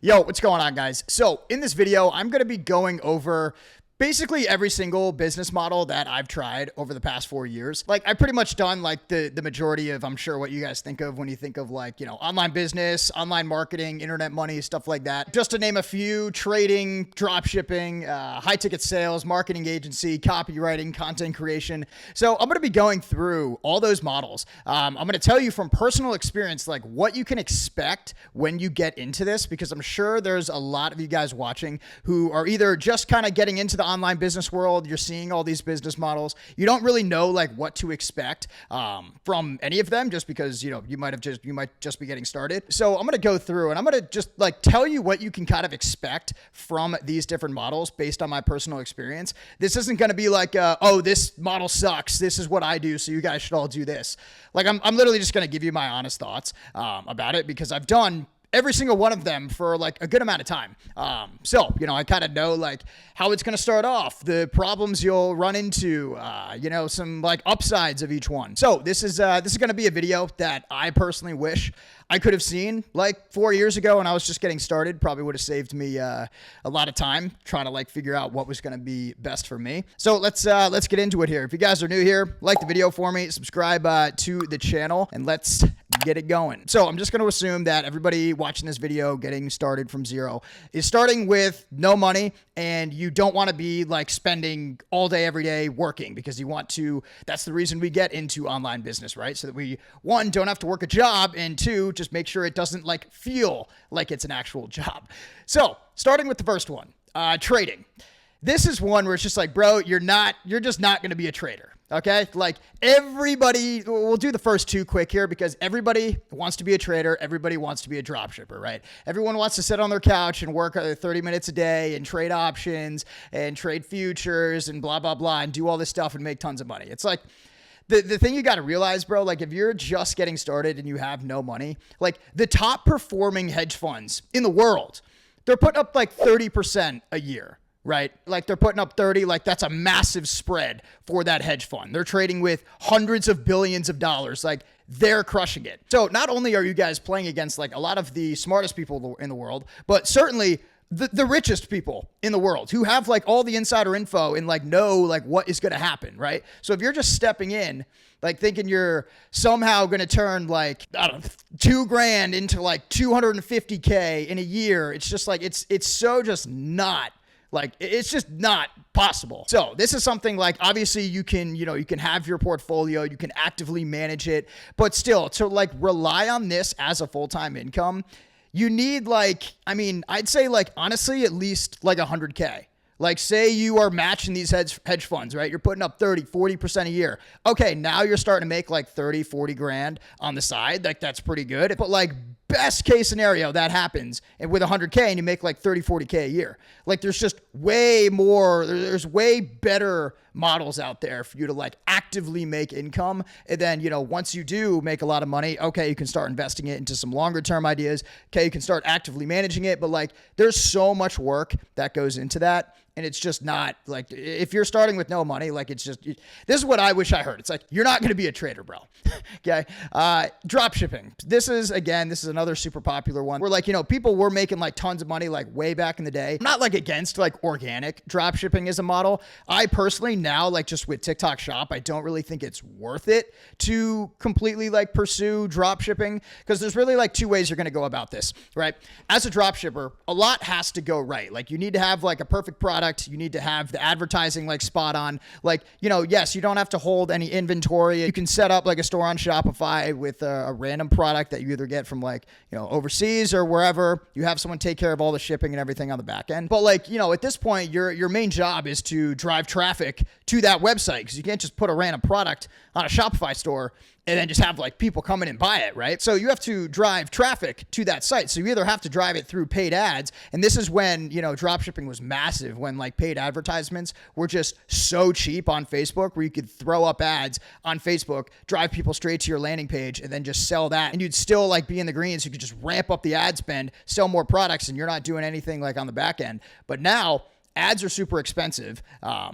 Yo, what's going on, guys? So in this video, I'm going to be going over basically every single business model that I've tried over the past 4 years. Like I've pretty much done like the majority of, I'm sure, what you guys think of when you think of like, online business, online marketing, internet money, stuff like that. Just to name a few: trading, drop shipping, high ticket sales, marketing agency, copywriting, content creation. So I'm going to be going through all those models. I'm going to tell you from personal experience, like what you can expect when you get into this, because I'm sure there's a lot of you guys watching who are either just kind of getting into the online business world. You're seeing all these business models. You don't really know like what to expect from any of them, just because you might just be getting started. So I'm going to go through and I'm going to just like tell you what you can kind of expect from these different models based on my personal experience. This isn't going to be like, oh, this model sucks, this is what I do, so you guys should all do this. Like I'm literally just going to give you my honest thoughts about it, because I've done every single one of them for like a good amount of time. So I kind of know like how it's going to start off, the problems you'll run into, some like upsides of each one. So this is going to be a video that I personally wish I could have seen like 4 years ago when I was just getting started. Probably would have saved me a lot of time trying to like figure out what was going to be best for me. So let's get into it here. If you guys are new here, like the video for me, subscribe to the channel, and let's get it going. So I'm just going to assume that everybody watching this video getting started from zero is starting with no money, and you don't want to be like spending all day every day working, because you want to. That's the reason we get into online business, right? So that we, one, don't have to work a job, and two, just make sure it doesn't like feel like it's an actual job. So starting with the first one, trading. This is one where it's just like, bro, you're just not going to be a trader. Okay. Like everybody, we'll do the first two quick here, because everybody wants to be a trader. Everybody wants to be a drop shipper, right? Everyone wants to sit on their couch and work 30 minutes a day and trade options and trade futures and blah, blah, blah, and do all this stuff and make tons of money. It's like, the thing you got to realize, bro, like if you're just getting started and you have no money, like the top performing hedge funds in the world, they're putting up like 30% a year, right? Like they're putting up 30, like that's a massive spread for that hedge fund. They're trading with hundreds of billions of dollars. Like they're crushing it. So not only are you guys playing against like a lot of the smartest people in the world, but certainly the richest people in the world who have like all the insider info and like know like what is going to happen, right? So if you're just stepping in, like thinking you're somehow going to turn like, I don't know, $2,000 into like 250K in a year, it's just like, it's so just not like, it's just not possible. So this is something like, obviously you can have your portfolio, you can actively manage it, but still to like rely on this as a full-time income, you need like, I'd say like, honestly, at least like 100K. Like say you are matching these hedge funds, right? You're putting up 30, 40% a year. Okay. Now you're starting to make like 30, 40 grand on the side. Like that's pretty good. But like best case scenario that happens, and with 100K and you make like 30, 40K a year. Like there's just way more, there's way better models out there for you to like actively make income. And then, once you do make a lot of money, okay, you can start investing it into some longer term ideas. Okay. You can start actively managing it, but like there's so much work that goes into that. And it's just not like, if you're starting with no money, like it's just, this is what I wish I heard. It's like, you're not going to be a trader, bro. Okay. Drop shipping. This is another super popular one where like, people were making like tons of money, like way back in the day. I'm not like against like organic drop shipping as a model. I personally now, like just with TikTok Shop, I don't really think it's worth it to completely like pursue drop shipping, because there's really like two ways you're going to go about this, right? As a drop shipper, a lot has to go right. Like you need to have like a perfect product. You need to have the advertising like spot on. Like, yes, you don't have to hold any inventory. You can set up like a store on Shopify with a random product that you either get from like, overseas or wherever. You have someone take care of all the shipping and everything on the back end. But like, at this point, your main job is to drive traffic to that website, because you can't just put a random product on a Shopify store and then just have like people come in and buy it, right? So you have to drive traffic to that site. So you either have to drive it through paid ads. And this is when, drop shipping was massive, when like paid advertisements were just so cheap on Facebook, where you could throw up ads on Facebook, drive people straight to your landing page, and then just sell that. And you'd still like be in the green. So you could just ramp up the ad spend, sell more products, and you're not doing anything like on the back end. But now, ads are super expensive.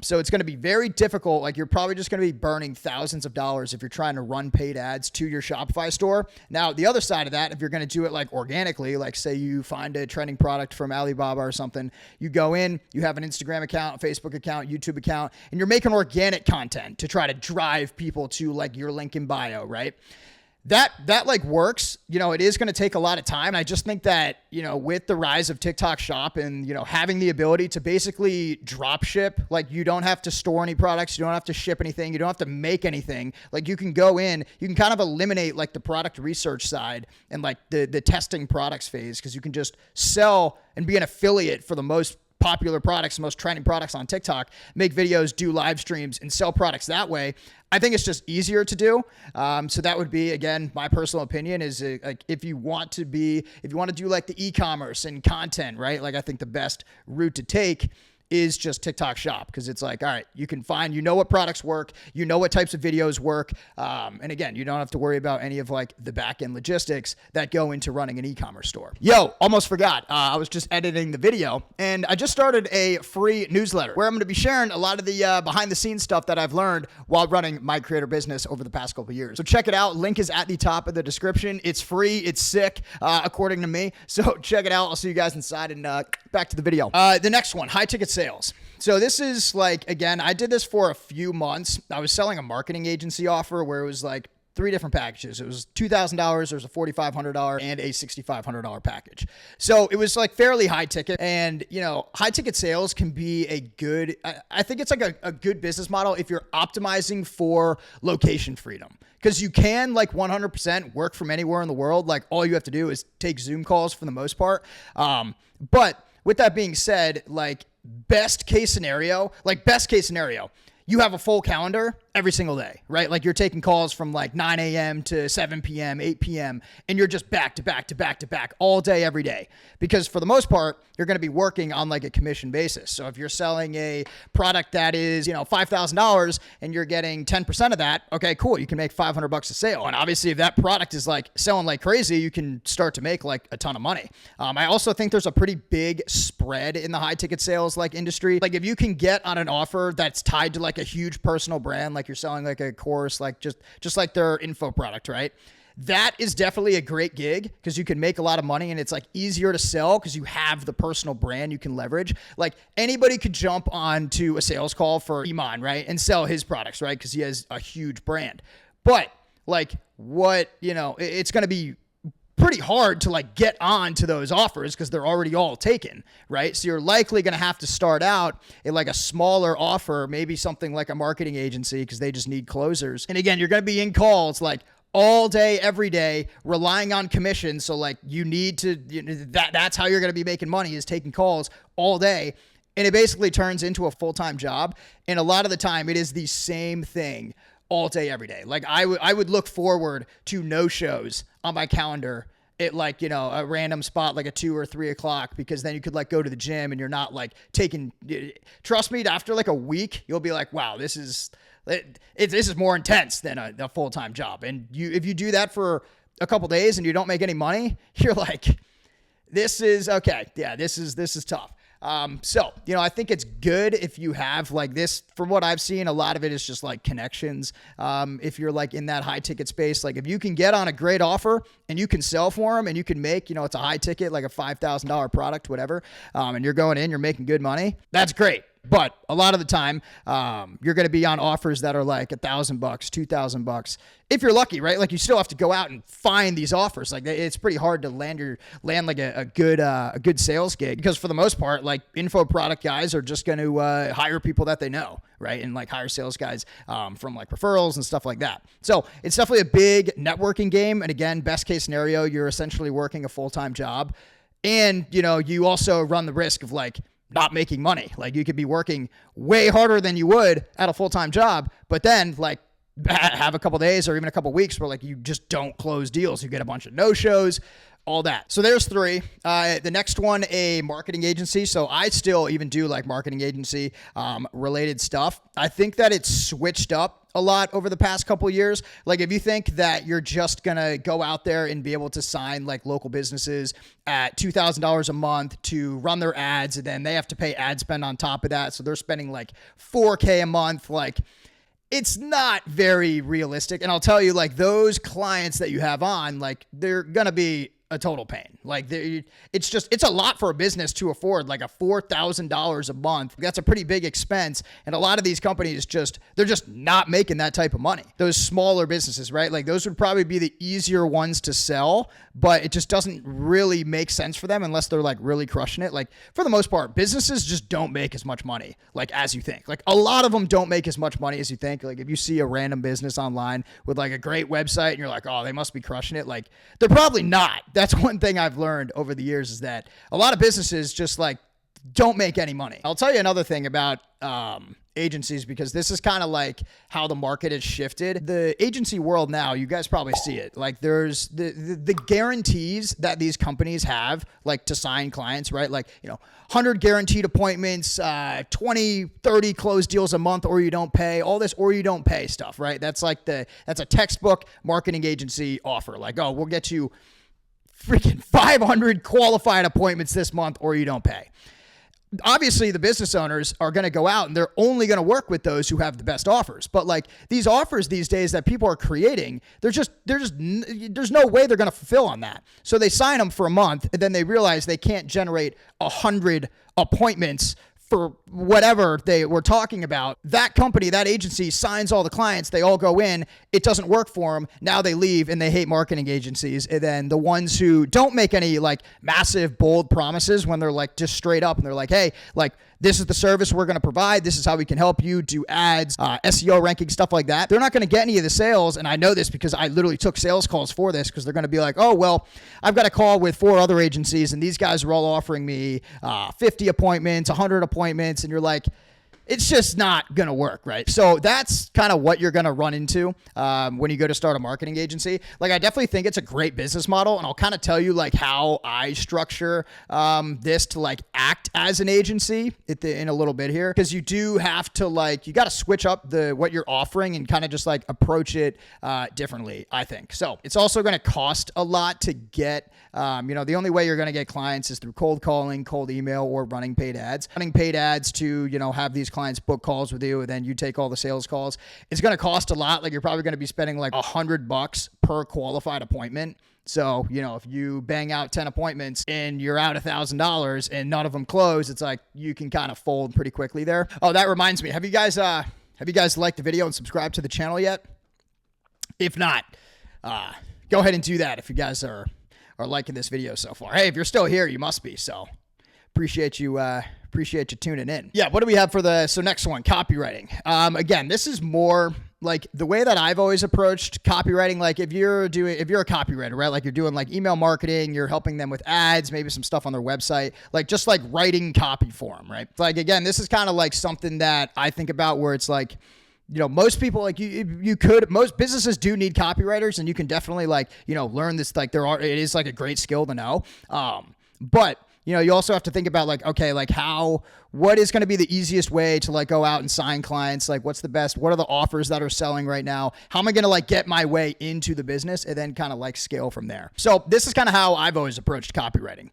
So it's going to be very difficult. Like you're probably just going to be burning thousands of dollars if you're trying to run paid ads to your Shopify store. Now, the other side of that, if you're going to do it like organically, like say you find a trending product from Alibaba or something, you go in, you have an Instagram account, Facebook account, YouTube account, and you're making organic content to try to drive people to like your link in bio, right? That like works. It is going to take a lot of time. And I just think that, with the rise of TikTok Shop and, having the ability to basically drop ship, like you don't have to store any products. You don't have to ship anything. You don't have to make anything. Like you can go in, you can kind of eliminate like the product research side and like the testing products phase, because you can just sell and be an affiliate for the most popular products, most trending products on TikTok, make videos, do live streams, and sell products that way. I think it's just easier to do. So that would be, again, my personal opinion is like if you want to do like the e-commerce and content, right? Like I think the best route to take is just TikTok Shop, because it's like, all right, you can find, what products work, what types of videos work. And again, you don't have to worry about any of like the back end logistics that go into running an e-commerce store. Yo, almost forgot. I was just editing the video and I just started a free newsletter where I'm going to be sharing a lot of the behind the scenes stuff that I've learned while running my creator business over the past couple of years. So check it out. Link is at the top of the description. It's free. It's sick, according to me. So check it out. I'll see you guys inside, and back to the video. The next one, high ticket sales. So this is like, again, I did this for a few months. I was selling a marketing agency offer where it was like 3 different packages. It was $2,000, there was a $4,500 and a $6,500 package. So it was like fairly high ticket, and high ticket sales can be a good, I think it's like a good business model if you're optimizing for location freedom, because you can like 100% work from anywhere in the world. Like all you have to do is take Zoom calls for the most part. But with that being said, like best case scenario, you have a full calendar every single day, right? Like you're taking calls from like 9 a.m. to 7 p.m., 8 p.m., and you're just back to back to back to back all day, every day. Because for the most part, you're going to be working on like a commission basis. So if you're selling a product that is, $5,000 and you're getting 10% of that, okay, cool. You can make $500 a sale. And obviously if that product is like selling like crazy, you can start to make like a ton of money. I also think there's a pretty big spread in the high ticket sales like industry. Like if you can get on an offer that's tied to like a huge personal brand, like you're selling like a course, like just like their info product, right? That is definitely a great gig because you can make a lot of money and it's like easier to sell because you have the personal brand you can leverage. Like anybody could jump onto a sales call for Iman, right? And sell his products, right? Because he has a huge brand. But like it's going to be pretty hard to like get on to those offers because they're already all taken, right? So you're likely going to have to start out at like a smaller offer, maybe something like a marketing agency because they just need closers. And again, you're going to be in calls like all day, every day, relying on commission. So like you need to, that's how you're going to be making money, is taking calls all day. And it basically turns into a full-time job. And a lot of the time it is the same thing all day, every day. Like I would look forward to no shows on my calendar at like, a random spot, like a 2 or 3 o'clock, because then you could like go to the gym and you're not like trust me, after like a week, you'll be like, wow, this is more intense than a full-time job. And if you do that for a couple days and you don't make any money, you're like, this is okay. Yeah, this is tough. So, I think it's good if you have like this. From what I've seen, a lot of it is just like connections. If you're like in that high ticket space, like if you can get on a great offer and you can sell for them and you can make, it's a high ticket, like a $5,000 product, whatever. And you're going in, you're making good money. That's great. But a lot of the time, you're going to be on offers that are like $1,000, $2,000. If you're lucky, right? Like you still have to go out and find these offers. Like it's pretty hard to land like a good sales gig, because for the most part, like info product guys are just going to hire people that they know, right? And like hire sales guys from like referrals and stuff like that. So it's definitely a big networking game. And again, best case scenario, you're essentially working a full-time job, and you also run the risk of like not making money. Like you could be working way harder than you would at a full-time job, but then like have a couple days or even a couple weeks where like you just don't close deals. You get a bunch of no-shows. all that. So there's three. The next one, a marketing agency. So I still even do like marketing agency related stuff. I think that it's switched up a lot over the past couple of years. Like if you think that you're just going to go out there and be able to sign like local businesses at $2,000 a month to run their ads, and then they have to pay ad spend on top of that. So they're spending like $4K a month. Like it's not very realistic. And I'll tell you, like those clients that you have on, like they're going to be a total pain. Like it's a lot for a business to afford, like a $4,000 a month. That's a pretty big expense. And a lot of these companies they're just not making that type of money. Those smaller businesses, right? Like those would probably be the easier ones to sell, but it just doesn't really make sense for them unless they're like really crushing it. Like for the most part, businesses just don't make as much money, like as you think. Like a lot of them don't make as much money as you think. Like if you see a random business online with like a great website and you're like, oh, they must be crushing it. Like they're probably not. That's one thing I've learned over the years is that a lot of businesses just like don't make any money. I'll tell you another thing about agencies, because this is kind of like how the market has shifted. The agency world now, you guys probably see it. Like there's the guarantees that these companies have, like to sign clients, right? Like, 100 guaranteed appointments, 20, 30 closed deals a month, or you don't pay, all this, or you don't pay stuff, right? That's a textbook marketing agency offer. Like, oh, we'll get you freaking 500 qualified appointments this month, or you don't pay. Obviously, the business owners are going to go out and they're only going to work with those who have the best offers. But like these offers these days that people are creating, there's no way they're going to fulfill on that. So they sign them for a month and then they realize they can't generate 100 appointments for whatever they were talking about. That company, that agency signs all the clients. They all go in. It doesn't work for them. Now they leave and they hate marketing agencies. And then the ones who don't make any like massive, bold promises when they're like just straight up and they're like, hey, like this is the service we're going to provide. This is how we can help you do ads, SEO ranking, stuff like that. They're not going to get any of the sales. And I know this because I literally took sales calls for this, because they're going to be like, oh, well, I've got a call with 4 other agencies and these guys are all offering me 50 appointments, 100 appointments. And you're like, it's just not going to work, right? So that's kind of what you're going to run into when you go to start a marketing agency. Like, I definitely think it's a great business model, and I'll kind of tell you like how I structure this to like act as an agency in a little bit here, because you do have to you got to switch up what you're offering and kind of just like approach it differently, I think. So it's also going to cost a lot to get, the only way you're going to get clients is through cold calling, cold email, or running paid ads. Running paid ads to, have these clients book calls with you, and then you take all the sales calls. It's going to cost a lot. Like you're probably going to be spending like $100 per qualified appointment. So, if you bang out 10 appointments and you're out $1,000 and none of them close, it's like you can kind of fold pretty quickly there. Oh, that reminds me. Have you guys liked the video and subscribed to the channel yet? If not, go ahead and do that if you guys are liking this video so far. Hey, if you're still here, you must be. So appreciate you tuning in. Yeah, what do we have for so next one, copywriting. Again, this is more like the way that I've always approached copywriting. Like if you're a copywriter, right? Like you're doing like email marketing, you're helping them with ads, maybe some stuff on their website, like just like writing copy for them, right? Like, again, this is kind of like something that I think about where it's like, most people like most businesses do need copywriters, and you can definitely learn this. Like it is like a great skill to know. But you also have to think about like, okay, like what is going to be the easiest way to like go out and sign clients? Like what are the offers that are selling right now? How am I going to like get my way into the business and then kind of like scale from there? So this is kind of how I've always approached copywriting.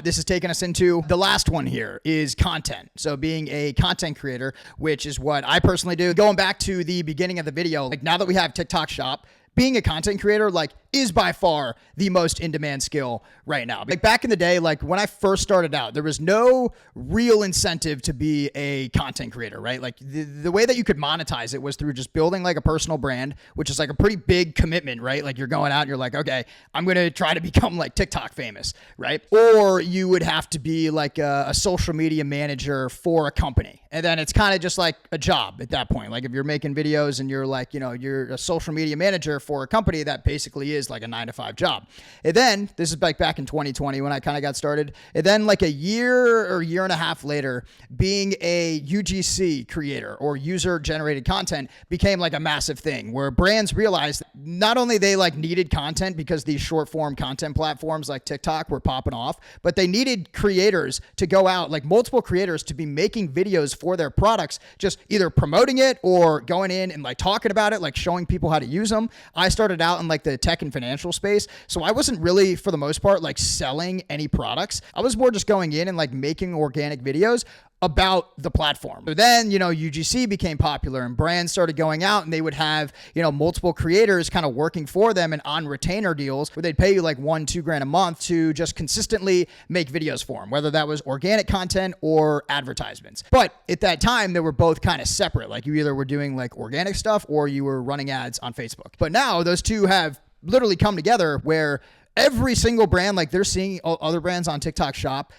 This has taken us into the last one here is content. So being a content creator, which is what I personally do. Going back to the beginning of the video, like now that we have TikTok Shop, being a content creator, like, is by far the most in-demand skill right now. Like back in the day, like when I first started out, there was no real incentive to be a content creator, right? Like the way that you could monetize it was through just building like a personal brand, which is like a pretty big commitment, right? Like you're going out and you're like, okay, I'm going to try to become like TikTok famous, right? Or you would have to be like a social media manager for a company. And then it's kind of just like a job at that point. Like if you're making videos and you're like, you're a social media manager for a company, that basically is like a 9-to-5 job. And then this is like back in 2020 when I kind of got started. And then like a year or year and a half later, being a UGC creator or user generated content became like a massive thing where brands realized not only they like needed content because these short form content platforms like TikTok were popping off, but they needed creators to go out, like multiple creators to be making videos for their products, just either promoting it or going in and like talking about it, like showing people how to use them. I started out in like the tech and financial space. So I wasn't really, for the most part, like selling any products. I was more just going in and like making organic videos about the platform. So then, UGC became popular and brands started going out and they would have, multiple creators kind of working for them and on retainer deals where they'd pay you like $1-2 grand a month to just consistently make videos for them, whether that was organic content or advertisements. But at that time, they were both kind of separate. Like you either were doing like organic stuff or you were running ads on Facebook. But now those two have literally come together where every single brand, like they're seeing other brands on TikTok Shop,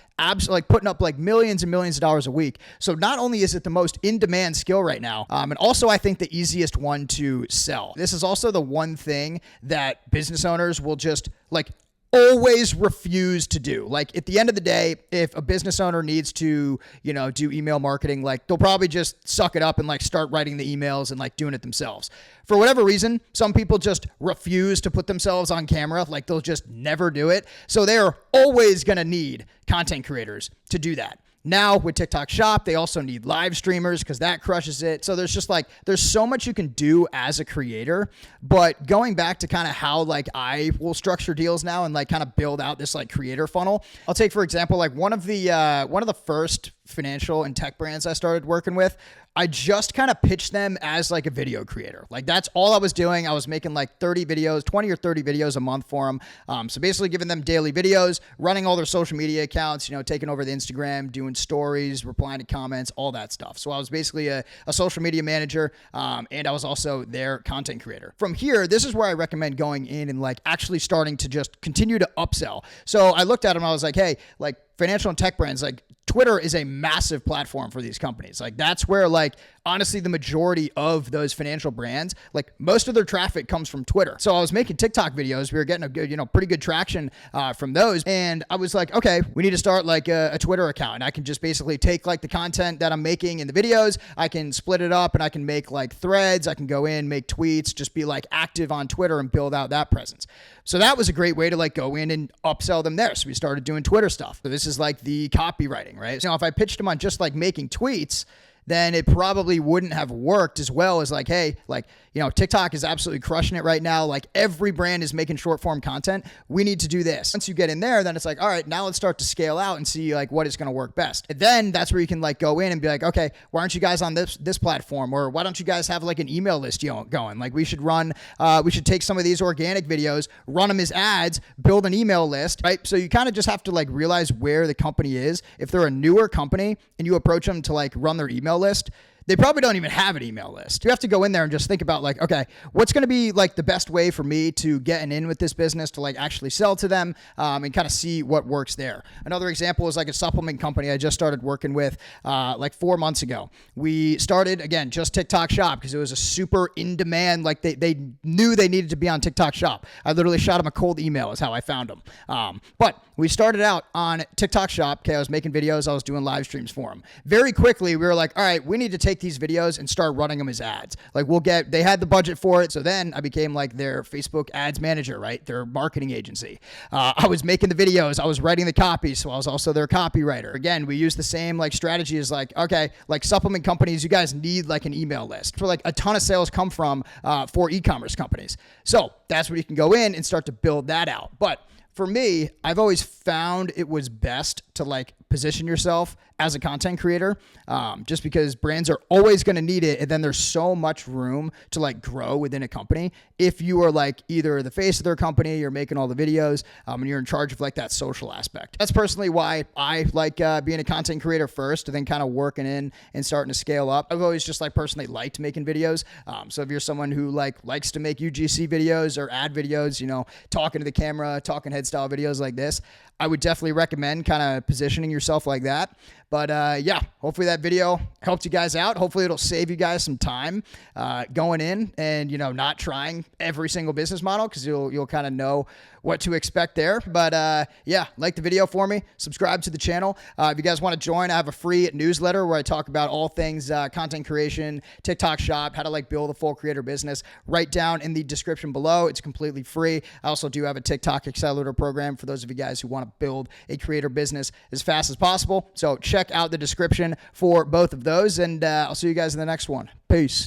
like putting up like millions and millions of dollars a week. So not only is it the most in-demand skill right now, and also I think the easiest one to sell. This is also the one thing that business owners will just like always refuse to do. Like at the end of the day, if a business owner needs to, do email marketing, like they'll probably just suck it up and like start writing the emails and like doing it themselves. For whatever reason, some people just refuse to put themselves on camera. Like they'll just never do it. So they're always going to need content creators to do that. Now with TikTok Shop, they also need live streamers because that crushes it. So there's just like, there's so much you can do as a creator. But going back to kind of how like I will structure deals now and like kind of build out this like creator funnel. I'll take, for example, like one of the first financial and tech brands I started working with, I just kind of pitched them as like a video creator. Like that's all I was doing. I was making like 20 or 30 videos a month for them. So basically giving them daily videos, running all their social media accounts, taking over the Instagram, doing stories, replying to comments, all that stuff. So I was basically a social media manager. And I was also their content creator. From here, this is where I recommend going in and like actually starting to just continue to upsell. So I looked at them, I was like, hey, like financial and tech brands, like Twitter is a massive platform for these companies. Like that's where like honestly the majority of those financial brands, like most of their traffic comes from Twitter. So I was making TikTok videos. We were getting a good, pretty good traction from those. And I was like, okay, we need to start like a Twitter account. And I can just basically take like the content that I'm making in the videos. I can split it up and I can make like threads. I can go in, make tweets, just be like active on Twitter and build out that presence. So that was a great way to like go in and upsell them there. So we started doing Twitter stuff. So this is like the copywriting, right? So if I pitched them on just like making tweets, then it probably wouldn't have worked as well as like, hey, like, TikTok is absolutely crushing it right now. Like every brand is making short form content. We need to do this. Once you get in there, then it's like, all right, now let's start to scale out and see like what is going to work best. And then that's where you can like go in and be like, okay, why aren't you guys on this platform? Or why don't you guys have like an email list going? Like we should take some of these organic videos, run them as ads, build an email list, right? So you kind of just have to like realize where the company is. If they're a newer company and you approach them to like run their email list, they probably don't even have an email list. You have to go in there and just think about like, okay, what's going to be like the best way for me to get in with this business to like actually sell to them and kind of see what works there. Another example is like a supplement company I just started working with like 4 months ago. We started, again, just TikTok Shop because it was a super in demand. Like they knew they needed to be on TikTok Shop. I literally shot them a cold email is how I found them. But we started out on TikTok Shop. Okay, I was making videos. I was doing live streams for them. Very quickly, we were like, all right, we need to take these videos and start running them as ads. Like they had the budget for it. So then I became like their Facebook ads manager, right? Their marketing agency. I was making the videos. I was writing the copy. So I was also their copywriter. Again, we use the same like strategy as like, okay, like supplement companies, you guys need like an email list. For like a ton of sales come from for e-commerce companies. So that's where you can go in and start to build that out. But for me, I've always found it was best to like position yourself as a content creator, just because brands are always going to need it. And then there's so much room to like grow within a company. If you are like either the face of their company, you're making all the videos, and you're in charge of like that social aspect. That's personally why I like being a content creator first and then kind of working in and starting to scale up. I've always just like personally liked making videos. So if you're someone who like likes to make UGC videos or ad videos, talking to the camera, talking head style videos like this, I would definitely recommend kind of positioning yourself like that. But yeah, hopefully that video helped you guys out. Hopefully it'll save you guys some time going in and, not trying every single business model, because you'll kind of know what to expect there. But yeah, like the video for me, subscribe to the channel. If you guys want to join, I have a free newsletter where I talk about all things content creation, TikTok shop, how to build a full creator business, right down in the description below. It's completely free. I also do have a TikTok accelerator program for those of you guys who want to build a creator business as fast as possible. So check out the description for both of those, and I'll see you guys in the next one. Peace.